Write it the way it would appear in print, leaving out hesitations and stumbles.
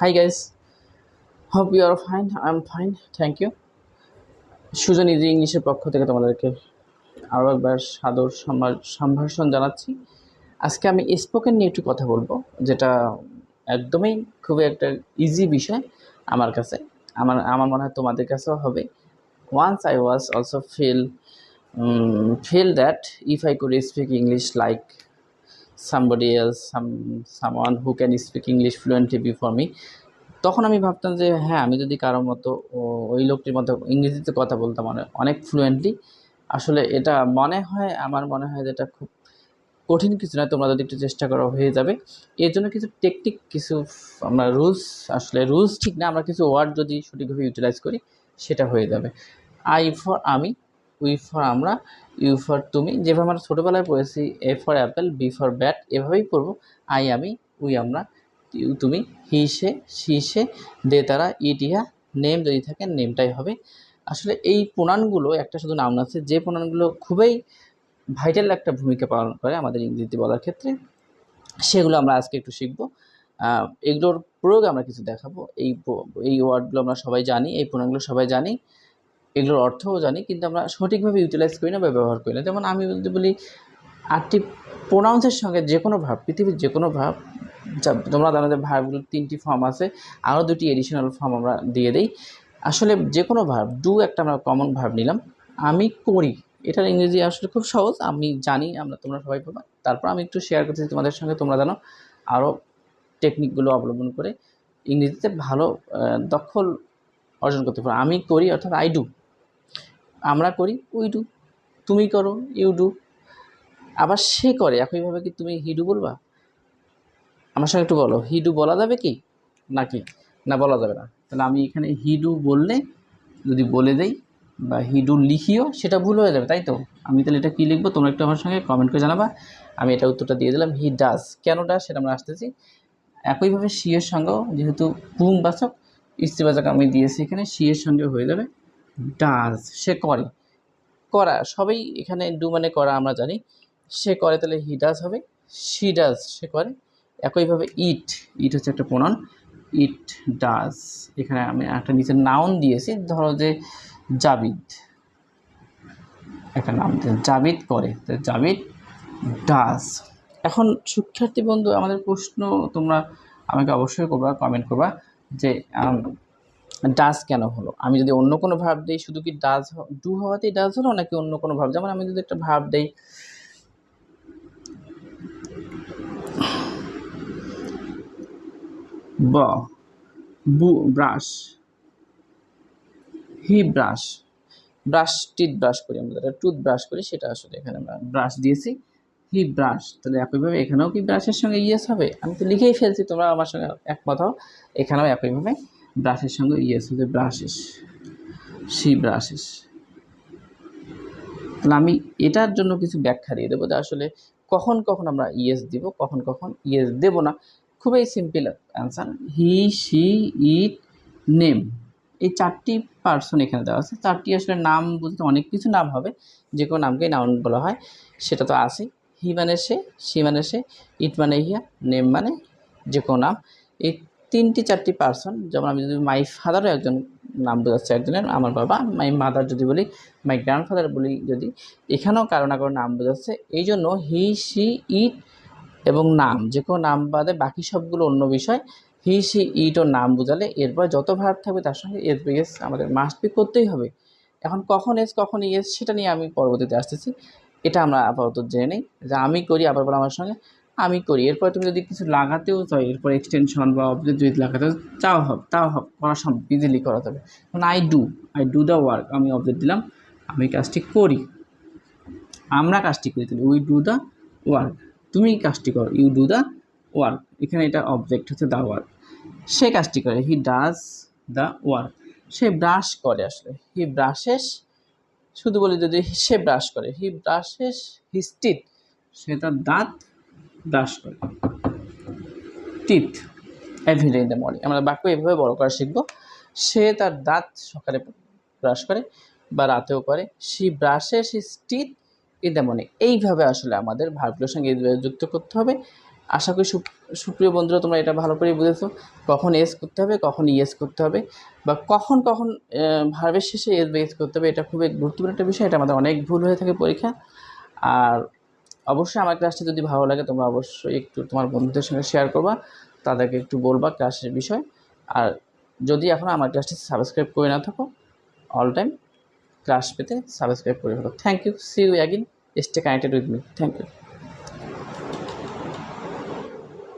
Hi guys, hope you are fine. I'm fine, thank you. Sujan easy ইংলিশের পক্ষ থেকে তোমাদেরকে আরও একবার সাদর সম্ভাষণ জানাচ্ছি। আজকে আমি স্পোকেন নিয়ে একটু কথা বলবো, যেটা একদমই খুবই একটা ইজি বিষয় আমার কাছে। আমার আমার মনে হয় তোমাদের কাছেও হবে। Once I was also feel that if I could speak English like somebody else, someone who can speak English fluently before me, তখন আমি ভাবতাম যে হ্যাঁ, আমি যদি কারোর মতো ওই লোকটির মতো ইংরেজিতে কথা বলতাম অনেক ফ্লুয়েন্টলি। আসলে এটা আমার মনে হয় যে এটা খুব কঠিন কিছু নয়, তোমরা যদি একটু চেষ্টা করো হয়ে যাবে। এর জন্য কিছু টেকনিক, কিছু আমরা রুলস ঠিক না, আমরা কিছু ওয়ার্ড যদি সঠিকভাবে ইউটিলাইজ করি সেটা হয়ে যাবে। আই ফর আমি, উই ফর আমরা, ইউ ফর তুমি, যেভাবে আমরা ছোটোবেলায় পড়েছি A for apple, B for bat, এভাবেই পড়বো। আই আমি, উই আমরা, ইউ তুমি, হি সে, দে তারা, ইট ইহা, নেম যদি থাকে নেমটাই হবে। আসলে এই প্রণানগুলো একটা শুধু নাউন আছে, যে প্রণানগুলো খুবই ভাইটাল একটা ভূমিকা পালন করে আমাদের ইংরেজি বলার ক্ষেত্রে, সেগুলো আমরা আজকে একটু শিখব। এগুলোর প্রয়োগ আমরা কিছু দেখাবো। এই ওয়ার্ডগুলো আমরা সবাই জানি, এই প্রণানগুলো সবাই জানি, এগুলোর অর্থও জানি, কিন্তু আমরা সঠিকভাবে ইউটিলাইজ করি না বা ব্যবহার করি না। যেমন আমি যদি বলি আটটি প্রোনাউন্সের সঙ্গে যে কোনো ভার্ব, পৃথিবীর যে কোনো ভার্ব, তোমরা জানো যে ভার্বগুলোর 3টি ফর্ম আছে, আরও 2টি এডিশনাল ফর্ম আমরা দিয়ে দিই। আসলে যে কোনো ভার্ব, ডু একটা আমরা কমন ভার্ব নিলাম, আমি করি, এটার ইংরেজি আসলে খুব সহজ, আমি জানি, তোমরা সবাই পাবা। তারপর আমি একটু শেয়ার করতেছি তোমাদের সঙ্গে, তোমরা জানো আরও টেকনিকগুলো অবলম্বন করে ইংরেজিতে ভালো দখল অর্জন করতে পারো। আমি করি অর্থাৎ আই ডু, আমরা করি উই ডু, তুমি করো ইউ ডু, আবার সে করে একইভাবে কি তুমি হিডু বলবা? আমার সঙ্গে একটু বলো, হিডু বলা যাবে কি নাকি না বলা যাবে না? তাহলে আমি এখানে হিডু বললে যদি বলে দেই বা হিডু লিখিও, সেটা ভুল হয়ে যাবে, তাই তো? আমি তাহলে এটা কী লিখবো তোমরা একটু আমার সঙ্গে কমেন্ট করে জানাবা। আমি এটা উত্তরটা দিয়ে দিলাম, হি ডাজ। কেন ডাজ সেটা আমরা আসতেছি। একইভাবে সি এর সঙ্গেও, যেহেতু পুংবাচক স্ত্রীবাচক আমি দিয়েছি এখানে, সি এর সঙ্গে হয়ে যাবে ডাজ, সে করে, করা সবই এখানে ডু মানে করা আমরা জানি, সে করে তাহলে হি ডাজ হবে, শি ডাজ সে করে। একইভাবে ইট, ইট হচ্ছে একটা প্রোনাউন, ইট ডাজ। এখানে আমি একটা নিচে নাউন দিয়েছি, ধরো যে জাবিদ, একটা নাম জাবিদ করে, তো জাবিদ ডাজ। এখন শিক্ষার্থী বন্ধু, আমাদের প্রশ্ন তোমরা আমাকে অবশ্যই করবা, কমেন্ট করবা যে ডাজ কেন হলো। আমি যদি অন্য কোনো ভার্ব দিই, শুধু কি ডাজ ডু হওয়াতেই ডাজ হলো, নাকি অন্য কোনো ভার্ব? যেমন আমি যদি একটা ভার্ব দিই ব, বু ব্রাশ, হি ব্রাশ, ব্রাশ টিথ ব্রাশ করি আমরা, যেটা টুথ ব্রাশ করি সেটা আসলে এখানে আমরা ব্রাশ দিয়েছি, হি ব্রাশ। তাহলে একইভাবে এখানেও কি ব্রাশের সঙ্গে ইয়েস হবে? আমি তো লিখেই ফেলছি, তোমরা আমার সঙ্গে একমত হও। এখানেও একইভাবে ব্রাশের সঙ্গে ইয়েস হবে, ব্রাশেস, সি ব্রাশেস। তাহলে আমি এটার জন্য কিছু ব্যাখ্যা দিয়ে দেবো যে আসলে কখন কখন আমরা ইয়েস দিব, কখন কখন ইয়েস দেব না। খুবই simple answer, he she it name, এই 4টি পার্সন এখানে দেওয়া আছে। 4টি আসলে নাম বুঝতে অনেক কিছু নাম হবে, যে কোনো নামকেই নাউন বলা হয়, সেটা তো আছে। হি মানে সে মানে সে, ইট মানে হিয়া, নেম মানে যে কোনো নাম। এই 3-4টি পার্সন, যেমন আমি যদি মাই ফাদারও একজন নাম বোঝাচ্ছে একজনের, আমার বাবা, মাই মাদার যদি বলি, মাই গ্র্যান্ডফাদার বলি যদি, এখানেও কারো না কারো নাম বোঝাচ্ছে। এই জন্য হি সি ইট এবং নাম, যে কোনো নাম বাদে বাকি সবগুলো অন্য বিষয়। হি সি ইট ও নাম বোঝালে এরপর যত ভার্ব থাকবে তার সঙ্গে এস বি এস আমাদের মাস্ট বি করতেই হবে। এখন কখন এস কখন ইয়েস সেটা নিয়ে আমি পরবর্তীতে আসতেছি। এটা আমরা আপাতত জেনে নিই যে আমি করি, আবার বলো আমার সঙ্গে, আমি করি। এরপর তুমি যদি কিছু লাগাতেও চাও, এরপর এক্সটেনশন বা অবজেক্ট যদি লাগাতে চাও তাও করা সম্ভব, ইজিলি করা যাবে। কারণ আই ডু দ্য ওয়ার্ক, আমি অবজেক্ট দিলাম, আমি কাজটি করি, আমরা কাজটি করি, তাহলে উই ডু দ্য ওয়ার্ক। তুমি কাজটি করো, ইউ ডু দ্য ওয়ার্ক। এখানে এটা অবজেক্ট হচ্ছে দ্য ওয়ার্ক, সে কাজটি করে, he does the work. Say brush করে, আসলে হি ব্রাশেস, শুধু বলি যদি সে ব্রাশ করে, হি ব্রাশেস হিজ টিথ, সে তার দাঁত ব্রাশ করে। Teeth every day in the morning, আমরা বাক্য এভাবে বড় করা শিখবো। সে তার দাঁত সকালে ব্রাশ করে বা রাতেও করে, she brushes his teeth in the morning. এইভাবে আসলে আমাদের ভার্বগুলোর সঙ্গে যুক্ত করতে হবে। আশা করি সুপ্রিয় বন্ধুরা তোমরা এটা ভালো করে বুঝেছো, কখন এস করতে হবে, কখন ইয়েস করতে হবে, বা কখন কখন ভার্বের শেষে এস বা এস করতে হবে। এটা খুবই গুরুত্বপূর্ণ একটা বিষয়, এটা আমাদের অনেক ভুল হয়ে থাকে পরীক্ষা। আর অবশ্যই আমার ক্লাসটা যদি ভালো লাগে তোমরা অবশ্যই একটু তোমার বন্ধুদের সঙ্গে শেয়ার করবা, তাদেরকে একটু বলবা ক্লাসের বিষয়। আর যদি এখন আমার ক্লাসটি সাবস্ক্রাইব করে না থাকো, অল টাইম ক্লাস পেতে সাবস্ক্রাইব করে ফেলো। Thank you, see you again, stay connected with me, thank you.